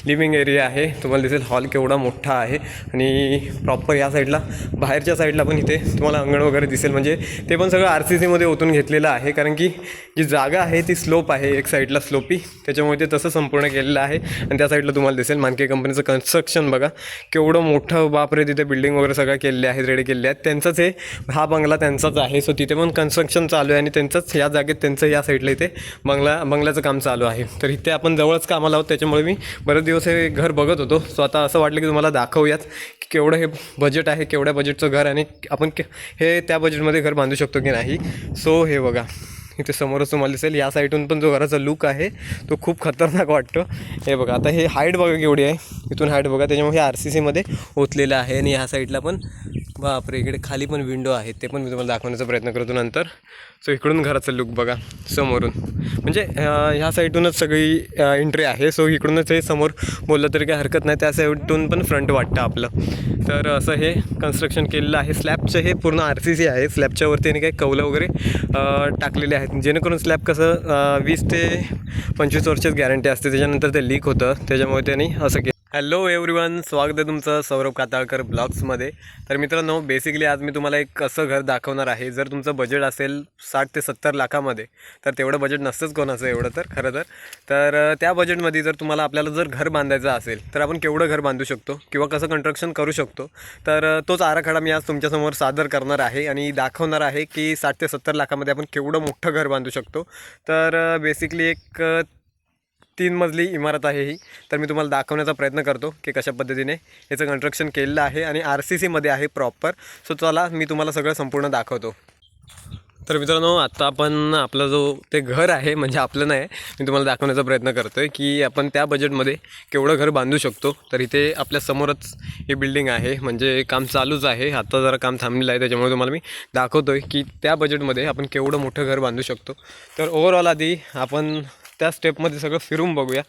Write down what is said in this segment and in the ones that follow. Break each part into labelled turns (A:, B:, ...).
A: Living area आहे। तुम्हाला दिसेल हॉल केवढा मोठा आहे आणि प्रॉपर या साईडला बाहेरच्या साईडला पण इथे तुम्हाला अंगण वगैरे दिसेल, म्हणजे ते पण सगळं RCCमध्ये ओतून घेतलेलं आहे, कारण की जी जागा आहे ती स्लोप आहे, एक साईडला स्लोपी, त्याच्यामुळे ते तसं संपूर्ण केलेलं आहे। आणि त्या साईडला तुम्हाला दिसेल मानके कंपनीचं कन्स्ट्रक्शन बघा केवढं मोठं, बापरे, तिथे बिल्डिंग वगैरे सगळं केलेले आहेत, रेडी केलेले आहेत। त्यांचंच हे हा बंगला त्यांचाच आहे, सो तिथे पण कन्स्ट्रक्शन चालू आहे आणि त्यांचंच या जागेत त्यांचं या साईडला इथे बंगल्याचं काम चालू आहे। तर इथे आपण जवळच कामाला आहोत, त्याच्यामुळे मी बरेच दिवस हे घर बघत होतो। सो आता असं वाटलं की तुम्हाला दाखवूयात की केवढं हे बजेट आहे, केवढ्या बजेटचं घर आणि आपण हे त्या बजेटमध्ये घर बांधू शकतो की नाही। सो हे बघा इथे समोरच तुम्हाला दिसेल, या साईडून पण जो घराचा लुक आहे तो खूप खतरनाक वाटतो। हे बघा आता हे हाईट बघा केवढी आहे, इथून हाईट बघा, त्याच्यामुळे हे RCCमध्ये ओतलेलं आहे। आणि ह्या साईडला पण बापरे इकडे खाली पण विंडो आहेत, ते पण मी तुम्हाला दाखवण्याचा प्रयत्न करतो नंतर। सो इकडून घराचं लुक बघा समोरून, म्हणजे ह्या साईडूनच सगळी एंट्री आहे। सो इकडूनच हे समोर बोललं तरी काही हरकत नाही, त्या साईडून पण फ्रंट वाटतं आपलं। तर असं हे कन्स्ट्रक्शन केलेलं आहे। स्लॅबचं हे पूर्ण RCC आहे, स्लॅबच्या वरती आणि काही कौलं वगैरे टाकलेले आहेत, जेणेकरून स्लॅब कसं 20 ते 25 वर्षाची गॅरंटी असते, त्याच्यानंतर ते लीक होतं, त्याच्यामुळे त्यांनी असं केलं। हॅलो एव्हरीवन, स्वागत आहे तुमचं सौरभ काताळकर ब्लॉग्समध्ये। तर मित्रांनो, बेसिकली आज मी तुम्हाला एक असं घर दाखवणार आहे, जर तुमचं बजेट असेल 60 ते 70 लाखामध्ये, तर तेवढं बजेट नसतंच कोणाचं एवढं तर खरं तर त्या बजेटमध्ये जर तुम्हाला आपल्याला जर घर बांधायचं असेल तर आपण केवढं घर बांधू शकतो किंवा कसं कंस्ट्रक्शन करू शकतो, तर तोच आराखडा मी आज तुमच्यासमोर सादर करणार आहे आणि दाखवणार आहे की 60 ते 70 लाखामध्ये आपण केवढं मोठं घर बांधू शकतो। तर बेसिकली एक 3 मजली इमारत आहे ही, तर मी तुम्हाला दाखवण्याचा प्रयत्न करतो की कशा पद्धतीने याचं कंस्ट्रक्शन केलेलं आहे आणि RCCमध्ये आहे प्रॉपर। सो चला मी तुम्हाला सगळं संपूर्ण दाखवतो। तर मित्रांनो, आता आपण आपलं जो ते घर आहे, म्हणजे आपलं नाही, मी तुम्हाला दाखवण्याचा प्रयत्न करतो आहे की आपण त्या बजेटमध्ये केवढं घर बांधू शकतो। तर इथे आपल्या समोरच ही बिल्डिंग आहे, म्हणजे काम चालूच आहे, आता जरा काम थांबलेलं आहे, त्याच्यामुळे तुम्हाला मी दाखवतो आहे की त्या बजेटमध्ये आपण केवढं मोठं घर बांधू शकतो। तर ओव्हरऑल आधी आपण त्या स्टेपमध्ये सगळं फिरून बघूया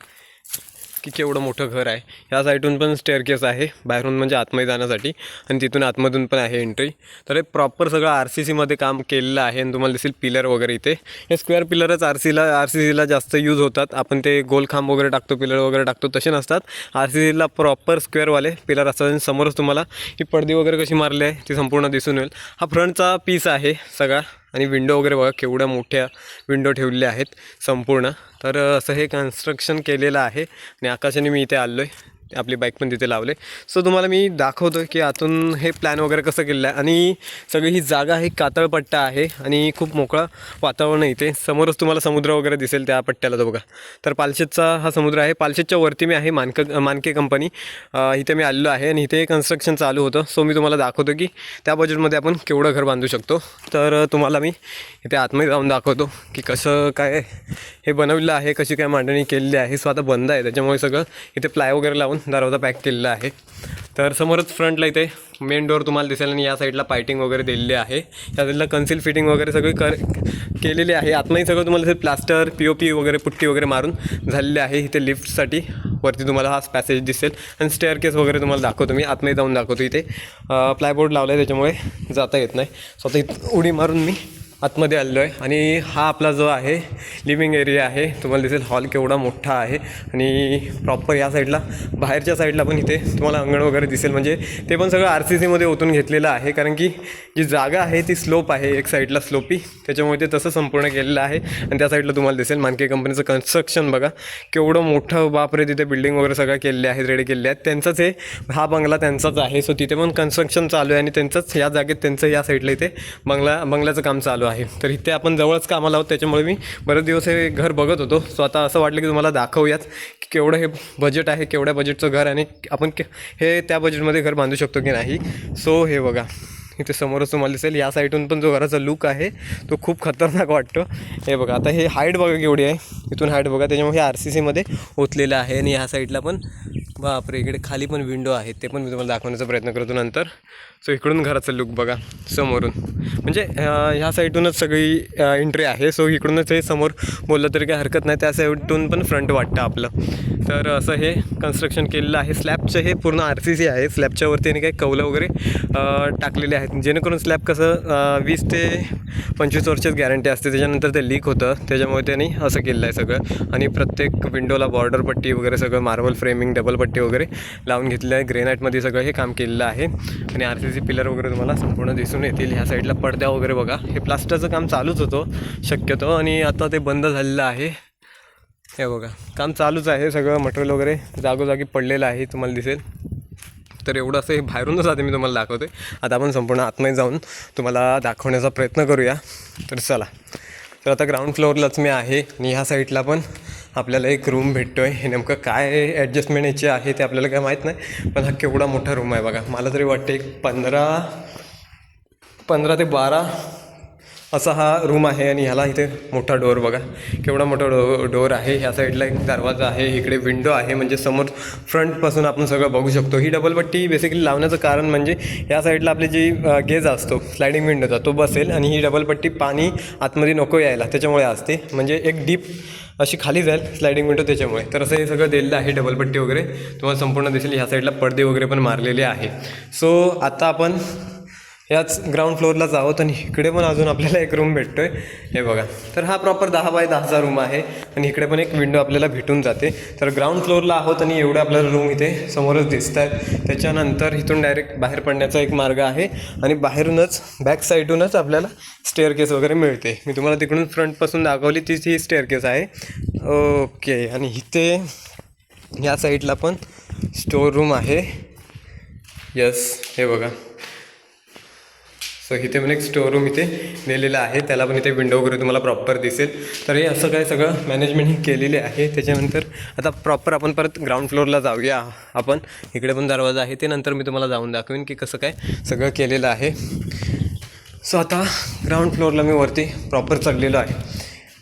A: की केवढं मोठं घर आहे। ह्या साईडून पण स्टेअरकेस आहे बाहेरून, म्हणजे आतमध्ये जाण्यासाठी, आणि तिथून आतमधून पण आहे एंट्री। तर हे प्रॉपर सगळं RCCमध्ये काम केलेलं आहे आणि तुम्हाला दिसेल पिलर वगैरे इथे हे स्क्वेअर पिलरच RCCला जास्त यूज होतात। आपण ते गोल खांब वगैरे टाकतो, पिलर वगैरे टाकतो, तसे नसतात, RCCला प्रॉपर स्क्वेअरवाले पिलर असतात। आणि समोरच तुम्हाला ही पडदी वगैरे कशी मारली आहे ती संपूर्ण दिसून येईल। हा फ्रंटचा पीस आहे सगळा, आणि विंडो वगैरे बघा केवढ्या मोठ्या विंडो ठेवलेल्या आहेत संपूर्ण। तर असं हे कन्स्ट्रक्शन केलेलं आहे आणि आकाशाने मी इथे आलो आहे, आपली बाईक पण तिथे लावले। सो तुम्हाला मी दाखवतो की आतून हे प्लॅन वगैरे कसं केलेलं आहे। आणि सगळी ही जागा ही कातळपट्टा आहे आणि खूप मोकळा वातावरण आहे इथे। समोरच तुम्हाला समुद्र वगैरे दिसेल त्या पट्ट्याला, तो बघा। तर पालशेतचा हा समुद्र आहे, पालशेतच्या वरती मी आहे, मानके कंपनी, इथे मी आलेलो आहे आणि इथे कन्स्ट्रक्शन चालू होतं। सो मी तुम्हाला दाखवतो की त्या बजेटमध्ये आपण केवढं घर बांधू शकतो। तर तुम्हाला मी इथे आतमध्ये जाऊन दाखवतो की कसं काय हे बनवलेलं आहे, कशी काय मांडणी केलेली आहे। सो आता बंद आहे, त्याच्यामुळे सगळं इथे प्लाय वगैरे लावून दरवाजा पॅक केलेला आहे। तर समोरच फ्रंटला इथे मेन डोअर तुम्हाला दिसेल आणि या साईडला पायटिंग वगैरे दिलेली आहे, या साईडला कन्सील फिटिंग वगैरे सगळी केलेली आहे। आतमध्ये सगळं तुम्हाला दिसेल प्लास्टर, POP वगैरे पुट्टी वगैरे मारून झालेली आहे। इथे लिफ्टसाठी वरती तुम्हाला हा पॅसेज दिसेल आणि स्टेअरकेस वगैरे तुम्हाला दाखवतो, मी आतमध्ये जाऊन दाखवतो। इथे प्लायबोर्ड लावला आहे, त्याच्यामुळे जाता येत नाही। स्वतः इथं उडी मारून मी आतमध्ये आलेलो आहे आणि हा आपला जो आहे लिव्हिंग एरिया आहे, तुम्हाला दिसेल हॉल केवढा मोठा आहे आणि प्रॉपर या साईडला बाहेरच्या साईडला पण इथे तुम्हाला अंगण वगैरे दिसेल, म्हणजे ते पण सगळं RCCमध्ये ओतून घेतलेलं आहे, कारण की जी जागा आहे ती स्लोप आहे, एक साईडला स्लोपी, त्याच्यामुळे ते तसं संपूर्ण केलेलं आहे। आणि त्या साईडला तुम्हाला दिसेल मानके कंपनीचं कन्स्ट्रक्शन बघा केवढं मोठं, बापरे, तिथे बिल्डिंग वगैरे सगळं केलेले आहेत, रेडी केलेले आहेत, त्यांचंच हे हा बंगला त्यांचाच आहे। सो तिथे पण कन्स्ट्रक्शन चालू आहे आणि त्यांचंच या जागेत त्यांचं या साईडला इथे बंगल्याचं काम चालू आहे। तर इथे आपण जवळच कामाला आहोत, त्याच्यामुळे मी बरेच दिवस हे घर बघत होतो। सो आता असं वाटलं की तुम्हाला दाखवूयात की केवढं हे बजेट आहे, केवढ्या बजेटचं घर आणि आपण हे त्या बजेटमध्ये घर बांधू शकतो की नाही। सो हे बघा इथे समोरच तुम्हाला दिसेल, या साईडून पण जो घराचा लुक आहे तो खूप खतरनाक वाटतो। हे बघा आता हे हाईट बघा केवढी आहे, इथून हाईट बघा, त्याच्यामुळे हे RCCमध्ये ओतलेलं आहे। आणि ह्या साईडला पण बापरे इकडे खाली पण विंडो आहेत, ते पण मी तुम्हाला दाखवण्याचा प्रयत्न करतो नंतर। सो इकडून घराचं लुक बघा समोरून, म्हणजे ह्या साईडूनच सगळी एंट्री आहे. सो इकडूनच हे समोर बोललं तरी काही हरकत नाही, त्या साईडून पण फ्रंट वाटतं आपलं. तर असं हे कन्स्ट्रक्शन केलेलं आहे. स्लॅबचं हे पूर्ण RCC आहे. स्लॅबच्या वरती आणि काही कौलं वगैरे टाकलेले आहेत, जेणेकरून स्लॅब कसं 20 ते 25 वर्षाची गॅरंटी असते, त्याच्यानंतर ते लीक होतं, त्याच्यामुळे त्यांनी असं केलेलं आहे सगळं. आणि प्रत्येक विंडोला बॉर्डर पट्टी वगैरे सगळं मार्बल फ्रेमिंग डबल पट्टी वगैरे लावून घेतलेलं आहे. ग्रेनाईटमध्ये सगळं हे काम केलेलं आहे. आणि RCC पिलर वगैरे तुम्हाला संपूर्ण दिसून येतील. ह्या साईडला पडद्या वगैरे बघा, हे प्लास्टरचं काम चालूच होतं शक्यतो, आणि आता ते बंद झालेलं आहे. हे बघा काम चालूच आहे, सगळं मटेरियल वगैरे जागोजागी पडलेलं आहे, तुम्हाला दिसेल. तर एवढं असं हे बाहेरूनच आता मी तुम्हाला दाखवतो आहे. आता आपण संपूर्ण आतमध्ये जाऊन तुम्हाला दाखवण्याचा प्रयत्न करूया. तर चला, तर आता ग्राउंड फ्लोअरलाच मी आहे आणि ह्या साईडला पण आपल्याला एक रूम भेटतो आहे. हे नेमकं काय ॲडजस्टमेंट याची आहे ते आपल्याला काय माहीत नाही, पण हा केवढा मोठा रूम आहे बघा. मला तरी वाटते एक 15 ते 12 असा हा रूम आहे. आणि ह्याला इथे मोठा डोअर बघा, केवढा मोठा डोअर आहे. ह्या साईडला एक दरवाजा आहे, इकडे विंडो आहे, म्हणजे समोर फ्रंटपासून आपण सगळं बघू शकतो. ही डबल पट्टी बेसिकली लावण्याचं कारण म्हणजे या साईडला आपली जी गेज असतो स्लायडिंग विंडोचा तो बसेल, आणि ही डबल पट्टी पाणी आतमध्ये नको यायला त्याच्यामुळे असते, म्हणजे एक डीप अशी खाली जाईल स्लायडिंग विंडो त्याच्यामुळे. तर असं हे सगळं दिलेलं आहे डबल पट्टी वगैरे तुम्हाला संपूर्ण दिसेल. ह्या साईडला पडदे वगैरे पण मारलेले आहे. सो आता आपण याच ग्राउंड फ्लोअरलाच आहोत आणि इकडे पण अजून आपल्याला एक रूम भेटतो आहे. हे बघा, तर हा प्रॉपर 10 बाय 10चा रूम आहे आणि इकडे पण एक विंडो आपल्याला भेटून जाते. तर ग्राउंड फ्लोअरला आहोत आणि एवढे आपल्याला रूम इथे समोरच दिसत आहेत. त्याच्यानंतर इथून डायरेक्ट बाहेर पडण्याचा एक मार्ग आहे आणि बाहेरूनच बॅक साईडूनच आपल्याला स्टेअरकेस वगैरे मिळते. मी तुम्हाला तिकडून फ्रंटपासून दाखवली तीच ही स्टेअरकेस आहे. ओके, आणि इथे या साईडला पण स्टोअर रूम आहे. यस, हे बघा. सो इथे पण एक स्टोअर रूम इथे दिलेलं आहे, त्याला पण इथे विंडो वगैरे तुम्हाला प्रॉपर दिसेल. तर हे असं काय सगळं मॅनेजमेंट ही केलेले आहे. त्याच्यानंतर आता प्रॉपर आपण परत ग्राउंड फ्लोअरला जाऊया. आपण इकडे पण दरवाजा आहे, ते नंतर मी तुम्हाला जाऊन दाखवेन की कसं काय सगळं केलेलं आहे. सो आता ग्राउंड फ्लोअरला मी वरती प्रॉपर चढलेलो आहे.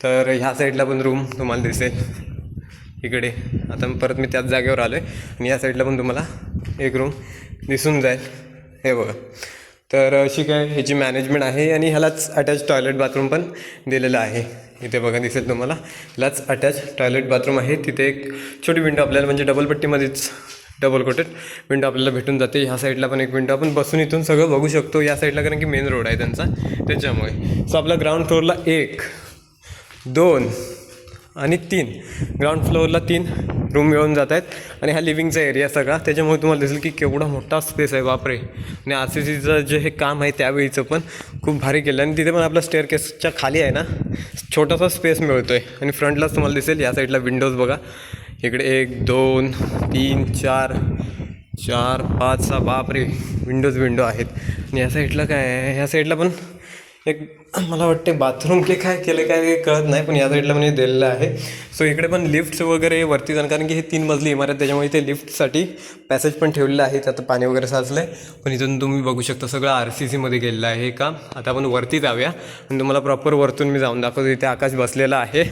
A: तर ह्या साईडला पण रूम तुम्हाला दिसेल इकडे. आता परत मी त्याच जागेवर आलो आहे आणि या साईडला पण तुम्हाला एक रूम दिसून जाईल. हे बघा, तर अशी काय ह्याची मॅनेजमेंट आहे. आणि ह्यालाच अटॅच टॉयलेट बाथरूम पण दिलेलं आहे. इथे बघा दिसेल तुम्हाला, ह्यालाच अटॅच टॉयलेट बाथरूम आहे. तिथे एक छोटी विंडो आपल्याला म्हणजे डबल पट्टीमध्येच डबल कोटेड विंडो आपल्याला भेटून जाते. ह्या साईडला पण एक विंडो आपण बसून इथून सगळं बघू शकतो या साईडला, कारण की मेन रोड आहे त्यांचा त्याच्यामुळे. सो आपला ग्राउंड फ्लोअरला 1, 2 आणि 3, ग्राउंड फ्लोअरला 3 रूम मिळून जात आहेत. आणि हा लिव्हिंगचा एरिया सगळा, त्याच्यामुळे तुम्हाला दिसेल की केवढा मोठा स्पेस आहे बापरे. आणि RCCचं जे हे काम आहे त्यावेळीचं पण खूप भारी केलं. आणि तिथे पण आपला स्टेअरकेसच्या खाली आहे ना छोटासा स्पेस मिळतो आहे. आणि फ्रंटलाच तुम्हाला दिसेल या साईडला विंडोज बघा, इकडे 1, 2, 3, 4, 5, 6 बापरे विंडो आहेत. आणि या साईडला काय आहे, ह्या साईडला पण एक मला वाटते बाथरूम के काय केलं काय कळत नाही, पण या साईडला म्हणजे दिलेलं आहे. सो इकडे पण लिफ्ट्स वगैरे वरती जाणं, कारण की हे 3 मजली इमारत त्याच्यामुळे इथे लिफ्टसाठी पॅसेज पण ठेवलेलं आहे. त्यात पाणी वगैरे साचलं आहे, पण इथून तुम्ही बघू शकता सगळं RCCमध्ये गेलेलं आहे हे काम. आता आपण वरती जाऊया आणि तुम्हाला प्रॉपर वरतून मी जाऊन दाखवतो. इथे आकाश बसलेला आहे.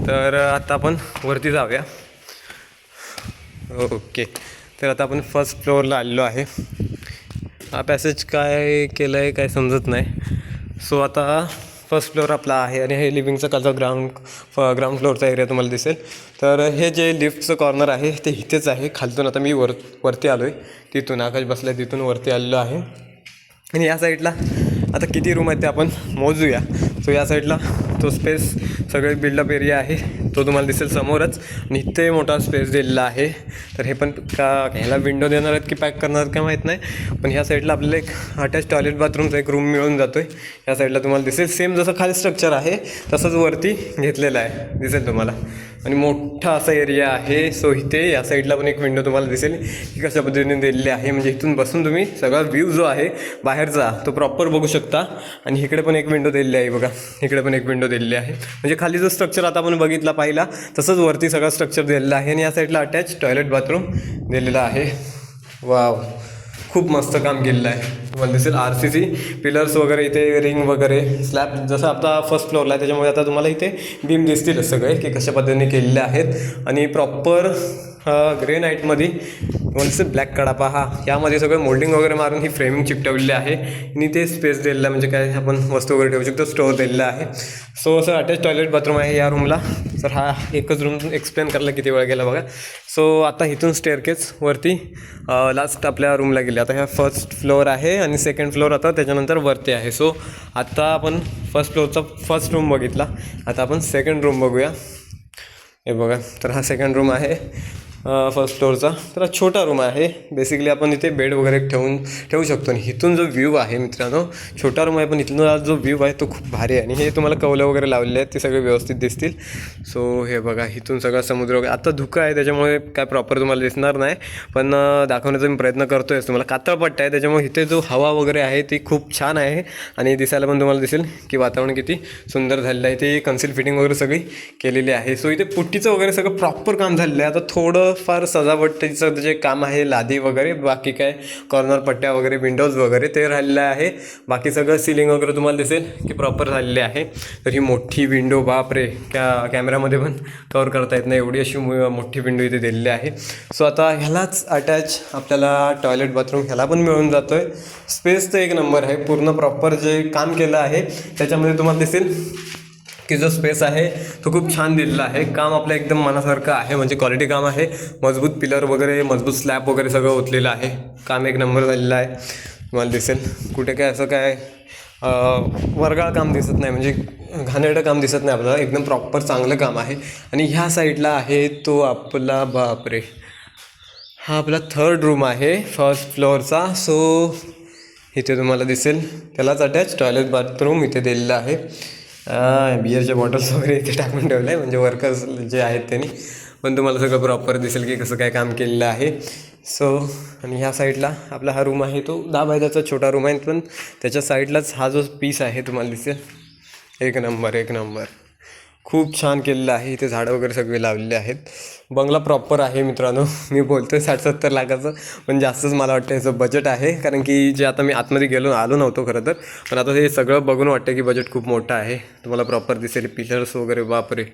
A: तर आता आपण वरती जाऊया. ओके, तर आता आपण फर्स्ट फ्लोअरला आलेलो आहे. हा पॅसेज काय केलं आहे काय समजत नाही. सो आता फर्स्ट फ्लोअर आपला आहे आणि हे लिव्हिंगचं खालचा ग्राउंड फ्लोअरचा एरिया तुम्हाला दिसेल. तर हे जे लिफ्टचं कॉर्नर आहे ते इथेच आहे. खालतून आता मी वरती आलो आहे, तिथून आकाश बसला आहे तिथून वरती आलेलो आहे. आणि या साईडला आता किती रूम आहेत ते आपण मोजूया. सो या साईडला तो स्पेस सगळे बिल्डअप एरिया आहे तो तुम्हाला दिसेल समोरच. आणि इथे मोठा स्पेस दिलेला आहे. तर हे पण ह्याला विंडो देणार आहेत की पॅक करणार आहेत का माहीत नाही, पण ह्या साईडला आपल्याला एक अटॅच टॉयलेट बाथरूमचा एक रूम मिळून जातो आहे. या साईडला तुम्हाला दिसेल सेम जसं खाली स्ट्रक्चर आहे तसंच वरती घेतलेलं आहे, दिसेल तुम्हाला. आणि मोठा असा एरिया आहे. सो इथे या साईडला पण एक विंडो तुम्हाला दिसेल की कशा पद्धतीने दिलेली आहे. म्हणजे इथून बसून तुम्ही सगळा व्ह्यू जो आहे बाहेरचा तो प्रॉपर बघू शकता. आणि इकडे पण एक विंडो दिलेली आहे बघा, इकडे पण एक विंडो दिलेली आहे. म्हणजे खाली जो स्ट्रक्चर आता आपण बघितला पाहिला तसंच वरती सगळा स्ट्रक्चर दिलेला आहे. आणि या साईडला अटॅच टॉयलेट बाथरूम दिलेला आहे. वाव, खूप मस्त काम केलेलं आहे. तुम्हाला दिसेल RCC पिलर्स वगैरे इथे रिंग वगैरे स्लॅब जसं आता फर्स्ट फ्लोअरला आहे त्याच्यामुळे आता तुम्हाला इथे बीम दिसतील सगळे की कशा पद्धतीने केलेले आहेत. आणि प्रॉपर ग्रे नाईटमध्ये तुम्हाला दिसेल ब्लॅक कडापा हा, यामध्ये सगळं मोल्डिंग वगैरे मारून ही फ्रेमिंग चिपटवलेली आहे आणि ते स्पेस दिलेलं आहे, म्हणजे काय आपण वस्तू वगैरे ठेवू शकतो, स्टोअर दिलेला आहे. सो असं अटॅच टॉयलेट बाथरूम आहे या रूमला. तर हा एकच रूम एक्सप्लेन करायला किती वेळ गेला बघा. सो आता इथून स्टेअरकेस वरती लास्ट आपल्या रूमला गेले. आता ह्या फर्स्ट फ्लोअर आहे आणि सेकंड फ्लोअर आता त्याच्यानंतर वरती आहे. सो आता आपण फर्स्ट फ्लोअरचा फर्स्ट रूम बघितला, आता आपण सेकंड रूम बघूया. हे बघा, तर हा सेकंड रूम आहे फर्स्ट फ्लोअरचा. तर हा छोटा रूम आहे. बेसिकली आपण इथे बेड वगैरे ठेवू शकतो. आणि इथून जो व्ह्यू आहे मित्रांनो, छोटा रूम आहे पण इथून जो व्ह्यू आहे तो खूप भारी आहे. आणि हे तुम्हाला कौलं वगैरे लावलेले आहेत ते सगळे व्यवस्थित दिसतील. सो हे बघा, इथून सगळा समुद्र वगैरे. आता धुकं आहे त्याच्यामुळे काय प्रॉपर तुम्हाला दिसणार नाही, पण दाखवण्याचा मी प्रयत्न करतो आहे. तुम्हाला कातळपट्टा आहे त्याच्यामुळे इथे जो हवा वगैरे आहे ती खूप छान आहे. आणि दिसायला पण तुम्हाला दिसेल की वातावरण किती सुंदर झालेलं आहे. ते कन्सिल फिटिंग वगैरे सगळी केलेली आहे. सो इथे पुट्टीचं वगैरे सगळं प्रॉपर काम झालेलं आहे. आता थोडं फार सजावटीचं जे काम आहे, लादी वगैरे, बाकी काय कॉर्नर पट्ट्या वगैरे, विंडोज वगैरे ते राहिलेलं आहे. बाकी सगळं सिलिंग वगैरे तुम्हाला दिसेल की प्रॉपर झालेले आहे. तर ही मोठी विंडो, बापरे, कॅमेऱ्यामध्ये पण कवर करता येत नाही एवढी अशी मोठी विंडो इथे दिलेली आहे. सो आता ह्यालाच अटॅच आपल्याला टॉयलेट बाथरूम ह्याला पण मिळून जातो आहे. स्पेस तर एक नंबर आहे. पूर्ण प्रॉपर जे काम केलं आहे त्याच्यामध्ये तुम्हाला दिसेल की जो स्पेस आहे तो खूप छान दिलेला आहे. काम आपलं एकदम मनासारखं आहे, म्हणजे क्वालिटी काम आहे. मजबूत पिलर वगैरे, मजबूत स्लॅब वगैरे सगळं ओतलेलं आहे. काम एक नंबर झालेलं आहे. तुम्हाला दिसेल कुठे काय असं काय वरगाळ काम दिसत नाही, म्हणजे घाणेरडं काम दिसत नाही आपल्याला. एकदम प्रॉपर चांगलं काम आहे. आणि ह्या साईडला आहे तो आपला, बापरे, हा आपला थर्ड रूम आहे फर्स्ट फ्लोअरचा. सो इथे तुम्हाला दिसेल त्यालाच अटॅच टॉयलेट बाथरूम इथे दिलेलं आहे. बिअरच्या बॉटल्स वगैरे इथे टाकून ठेवलं आहे, म्हणजे वर्कर्स जे आहेत त्यांनी. पण तुम्हाला सगळं प्रॉपर दिसेल की कसं काय काम केलेलं आहे. सो आणि ह्या साईडला आपला हा रूम आहे तो 10 बाय 10चा छोटा रूम आहे, पण त्याच्या साईडलाच हा जो पीस आहे तुम्हाला दिसेल. एक नंबर, एक नंबर, खूप छान केलेलं आहे. इथे झाडं वगैरे सगळे लावलेले आहेत. बंगला प्रॉपर आहे मित्रांनो. मी बोलतो आहे 60-70 लाखाचं, पण जास्तच मला वाटतं ह्याचं बजेट आहे. कारण की जे आता मी आतमध्ये आलो नव्हतो खरं तर, पण आता हे सगळं बघून वाटतं की बजेट खूप मोठं आहे. तुम्हाला प्रॉपर दिसेल पिलर्स वगैरे, बापरे,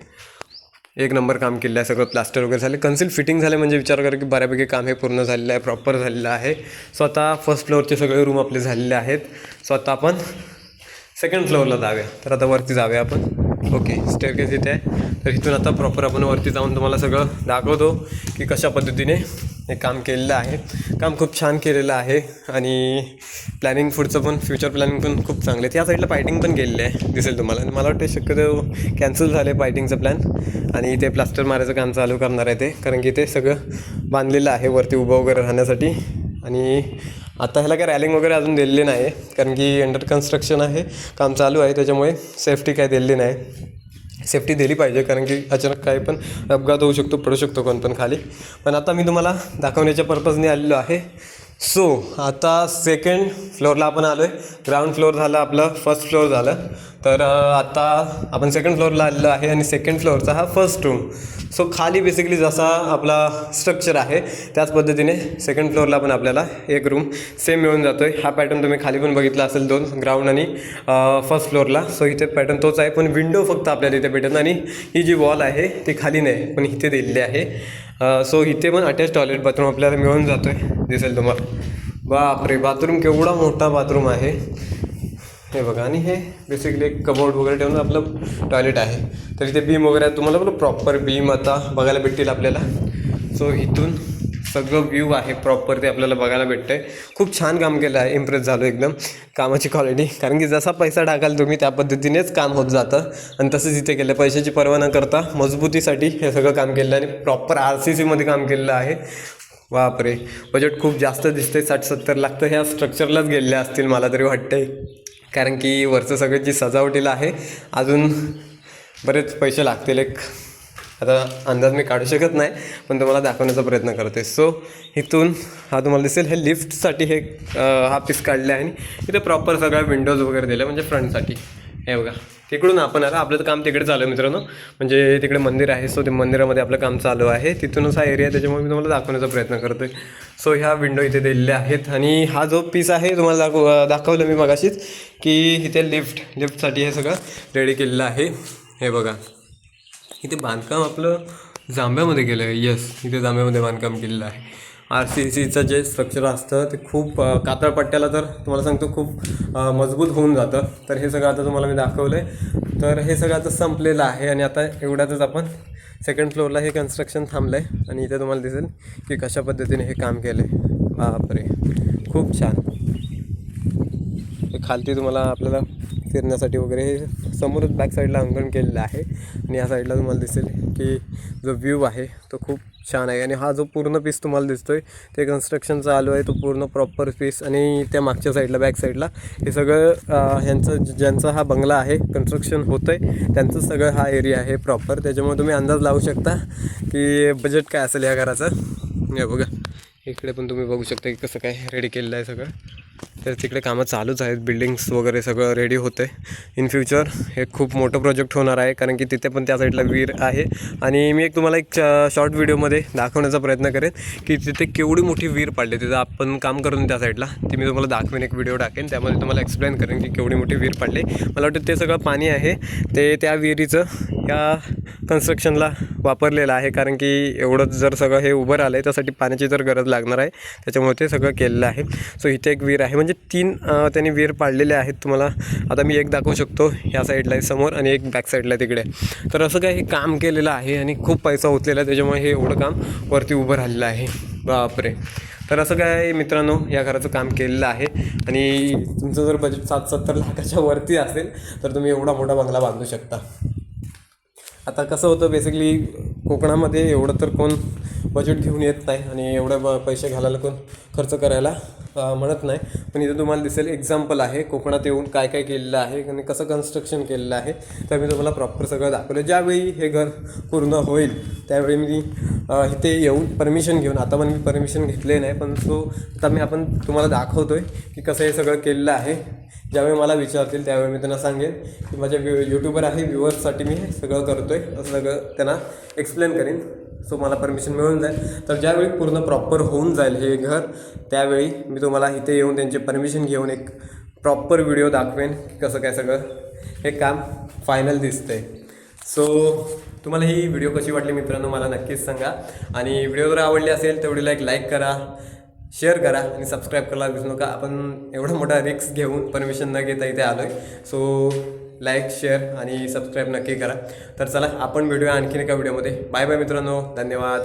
A: एक नंबर काम केलं आहे. सगळं प्लास्टर वगैरे झाले, कन्सिल फिटिंग झाले, म्हणजे विचार करा की बऱ्यापैकी काम हे पूर्ण झालेलं आहे, प्रॉपर झालेलं आहे. सो आता फर्स्ट फ्लोअरचे सगळे रूम आपले झालेले आहेत. सो आता आपण सेकंड फ्लोअरला जाऊया. तर आता वरती जाऊया आपण. ओके, स्टेअरकेस इथे आहे. तर इथून आता प्रॉपर आपण वरती जाऊन तुम्हाला सगळं दाखवतो की कशा पद्धतीने हे काम केलेलं आहे. काम खूप छान केलेलं आहे. आणि प्लॅनिंग पुढचं पण, फ्युचर प्लॅनिंग पण खूप चांगले आहे. त्या साईडला पायटिंग पण केलेली आहे, दिसेल तुम्हाला. आणि मला वाटतं शक्यतो कॅन्सल झाले पायटिंगचं प्लॅन, आणि इथे प्लास्टर मारायचं काम चालू करणार आहे ते, कारण की ते सगळं बांधलेलं आहे वरती उभं वगैरे राहण्यासाठी. आणि आता ह्याला काय रॅलिंग वगैरे अजून दिलेली नाही आहे, कारण की अंडर कन्स्ट्रक्शन आहे, काम चालू आहे, त्याच्यामुळे सेफ्टी काय दिलेली नाही. सेफ्टी दिली पाहिजे, कारण की अचानक काही पण अपघात होऊ शकतो, पडू शकतो कोण पण खाली. पण आता मी तुम्हाला दाखवण्याच्या पर्पजने आलेलो आहे. सो आता सेकंड फ्लोअरला आपण आलो आहे. ग्राउंड फ्लोअर झालं आपलं, फर्स्ट फ्लोअर झालं. तर आता आपण सेकंड फ्लोअरला आलेलो आहे. आणि सेकंड फ्लोअरचा हा फर्स्ट रूम. सो खाली बेसिकली जसा आपला स्ट्रक्चर आहे त्याच पद्धतीने सेकंड फ्लोअरला पण आपल्याला एक रूम सेम मिळून जातो आहे. हा पॅटर्न तुम्ही खाली पण बघितला असेल, 2 ग्राउंड आणि फर्स्ट फ्लोअरला. सो इथे पॅटर्न तोच आहे, पण विंडो फक्त आपल्याला इथे भेटत. आणि ही जी वॉल आहे ती खाली नाही, पण इथे दिलेली आहे. सो इथे पण अटॅच टॉयलेट बाथरूम आपल्याला मिळून जातो आहे, दिसेल तुम्हाला. बापरे, बाथरूम केवढा मोठा बाथरूम आहे हे बघा. आणि हे बेसिकली एक कबोर्ड वगैरे ठेवून आपलं टॉयलेट आहे. तर इथे बीम वगैरे तुम्हाला बघा, प्रॉपर बीम आता बघायला भेटतील आपल्याला. सो इथून सगळं व्ह्यू आहे प्रॉपर ते आपल्याला बघायला भेटतं आहे. खूप छान काम केलं आहे, इम्प्रेस झालो एकदम कामाची क्वालिटी. कारण की जसा पैसा टाकाल तुम्ही त्या पद्धतीनेच काम होत जातं. आणि तसंच इथे केलं, पैशाची पर्वा न करता मजबूतीसाठी हे सगळं काम केलं. आणि प्रॉपर RCCमध्ये काम केलेलं आहे. बापरे, बजेट खूप जास्त दिसते, 60-70 लाख तर ह्या स्ट्रक्चरलाच गेलेले असतील मला तरी वाटतं आहे. कारण की वरचं सगळं जी सजावटीला आहे अजून बरेच पैसे लागतील. एक आता अंदाज मी काढू शकत नाही, पण तुम्हाला दाखवण्याचा प्रयत्न करते. सो इथून हा तुम्हाला दिसेल, हे लिफ्टसाठी हे हा पीस काढले आहे. आणि इथे प्रॉपर सगळ्या विंडोज वगैरे दिले, म्हणजे फ्रंटसाठी. हे बघा, तिकडून आपण आला, आपलं काम तिकडे चालू आहे मित्रांनो, म्हणजे तिकडे मंदिर आहे. सो ते मंदिरामध्ये आपलं काम चालू आहे, तिथूनच हा एरिया, त्याच्यामुळे मी तुम्हाला दाखवण्याचा प्रयत्न करतो आहे. सो ह्या विंडो इथे दिलेल्या आहेत. आणि हा जो पीस आहे तुम्हाला दाखवलं मी मगाशीच, की इथे लिफ्टसाठी हे सगळं रेडी केलेलं आहे. हे बघा, इथे बांधकाम आपलं जांभ्यामध्ये केलं आहे. येस, इथे जांभ्यामध्ये बांधकाम केलेलं आहे. RCCचं जे स्ट्रक्चर असतं ते खूप कातळ पट्ट्याला तर तुम्हाला सांगतो खूप मजबूत होऊन जातं. तर हे सगळं आता तुम्हाला मी दाखवलं आहे. तर हे सगळं आता संपलेलं आहे आणि आता एवढ्यातच आपण सेकंड फ्लोअरला हे कन्स्ट्रक्शन थांबलं आहे आणि इथे तुम्हाला दिसेल की कशा पद्धतीने हे काम केलं आहे. बापरे, खूप छान. खालती तुम्हाला आपल्याला फिरण्यासाठी वगैरे हे समोरच बॅक साईडला अंगण केलेलं आहे आणि या साईडला तुम्हाला दिसेल की जो व्ह्यू आहे तो खूप छान आहे. आणि हा जो पूर्ण पीस तुम्हाला दिसतोय ते कन्स्ट्रक्शन चालू आहे, तो पूर्ण प्रॉपर पीस. आणि त्या मागच्या साईडला बॅक साईडला हे सगळं ह्यांचं ज्यांचा हा बंगला आहे कन्स्ट्रक्शन होतं आहे त्यांचं सगळं हा एरिया आहे प्रॉपर. त्याच्यामुळे तुम्ही अंदाज लावू शकता की बजेट काय असेल या घराचं. हे बघा, इकडे पण तुम्ही बघू शकता की कसं काय रेडी केलेलं आहे सगळं. तर तिकडे कामं चालूच आहेत, बिल्डिंग्स वगैरे सगळं रेडी होतं आहे. इन फ्युचर हे खूप मोठं प्रोजेक्ट होणार आहे कारण की तिथे पण त्या साईडला विहीर आहे. आणि मी तुम्हाला एक शॉर्ट व्हिडिओमध्ये दाखवण्याचा प्रयत्न करेन की तिथे केवढी मोठी विहीर पाडली. तिथं आपण काम करून त्या साईडला ती मी तुम्हाला दाखवेन, एक व्हिडिओ टाकेन त्यामध्ये तुम्हाला एक्सप्लेन करेन की केवढी मोठी विहीर पाडली. मला वाटतं ते सगळं पाणी आहे ते त्या विहिरीचं या कन्स्ट्रक्शनला वापरलेलं आहे कारण की एवढं जर सगळं हे उभं राहिलं आहे त्यासाठी पाण्याची तर गरज लागणार आहे, त्याच्यामुळे ते सगळं केलेलं आहे. सो इथे एक विहीर आहे, म्हणजे 3 त्यांनी विहीर पाडलेले आहेत. तुम्हाला आता मी एक दाखवू शकतो, ह्या साईडला आहे समोर आणि एक बॅक साईडला तिकडे. तर असं काय हे काम केलेलं आहे आणि खूप पैसा ओतलेला आहे, त्याच्यामुळे हे एवढं काम वरती उभं राहिलेलं आहे. बापरे. तर असं काय मित्रांनो या घराचं काम केलेलं आहे. आणि तुमचं जर बजेट 60-70 लाखाच्या वरती असेल तर तुम्ही एवढा मोठा बंगला बांधू शकता. आता कसं होतं बेसिकली कोकणामध्ये एवढं तर कोण बजेट घेऊन येत नाही आणि एवढं पैसे घालायला कोण खर्च करायला म्हणत नाही. पण इथं तुम्हाला दिसेल एक्झाम्पल आहे कोकणात येऊन काय काय केलेलं आहे आणि कसं कन्स्ट्रक्शन केलेलं आहे. तर मी तुम्हाला प्रॉपर सगळं दाखवलं. ज्यावेळी हे घर पूर्ण होईल त्यावेळी मी इथे येऊन परमिशन घेऊन, आता पण मी परमिशन घेतले नाही पण आता आपण तुम्हाला दाखवतो आहे की कसं हे सगळं केलेलं आहे. ज्यावेळी मला विचारतील त्यावेळी मी त्यांना सांगेन की माझ्या यूट्यूबर आहे व्ह्यूअर्ससाठी मी हे सगळं करतो आहे, असं सगळं त्यांना एक्सप्लेन करेन. सो मला परमिशन मिळून जाईल. तर ज्यावेळी पूर्ण प्रॉपर होऊन जाईल हे घर त्यावेळी मी तुम्हाला इथे येऊन त्यांचे परमिशन घेऊन एक प्रॉपर व्हिडिओ दाखवेन की कसं काय सगळं हे काम फायनल दिसतं आहे. सो तुम्हाला ही व्हिडिओ कशी वाटली मित्रांनो मला नक्कीच सांगा. आणि व्हिडिओ जर आवडली असेल तेवढीला एक लाईक करा, शेअर करा आणि सबस्क्राईब करायला विसरू नका. आपण एवढा मोठा रिस्क घेऊन परमिशन न घेता इथे आलो आहे. सो लाईक, शेअर आणि सबस्क्राईब नक्की करा. तर चला आपण भेटूया आणखीन एका व्हिडिओमध्ये. बाय बाय मित्रांनो, धन्यवाद.